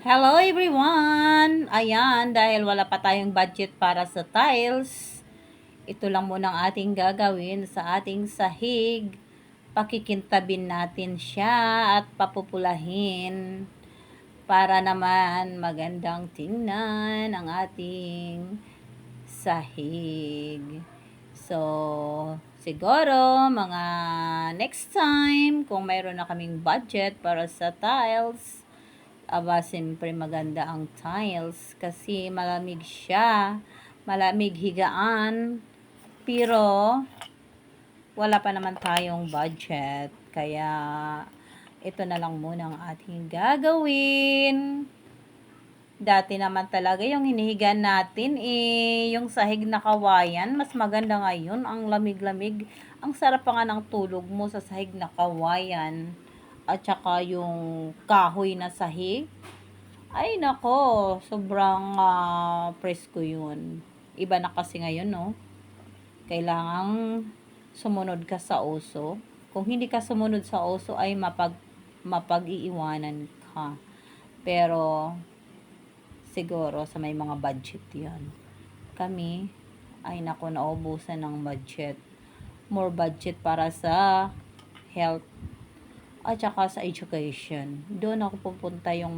Hello everyone! Ayan, dahil wala pa tayong budget para sa tiles, ito lang muna ang ating gagawin sa ating sahig. Pakikintabin natin siya at papupulahin para naman magandang tingnan ang ating sahig. So, siguro mga next time kung mayroon na kaming budget para sa tiles, siyempre maganda ang tiles kasi malamig siya, malamig higaan, pero wala pa naman tayong budget, kaya ito na lang muna ang ating gagawin. Dati naman talaga yung hinihigan natin yung sahig na kawayan, mas maganda ngayon, ang lamig-lamig, ang sarap pa nga ng tulog mo sa sahig na kawayan, at saka yung kahoy na sahig. Ay nako, sobrang presko yun. Iba na kasi ngayon, no? Kailangang sumunod ka sa uso. Kung hindi ka sumunod sa uso ay mapag-iiwanan ka. Pero siguro sa may mga budget 'yan. Kami ay nako, naubusan ng budget. More budget para sa health at saka sa education. Doon ako pupunta yung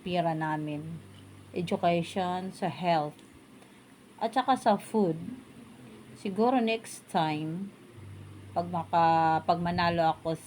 pira namin. Education, sa health, at saka sa food. Siguro next time, pag manalo ako,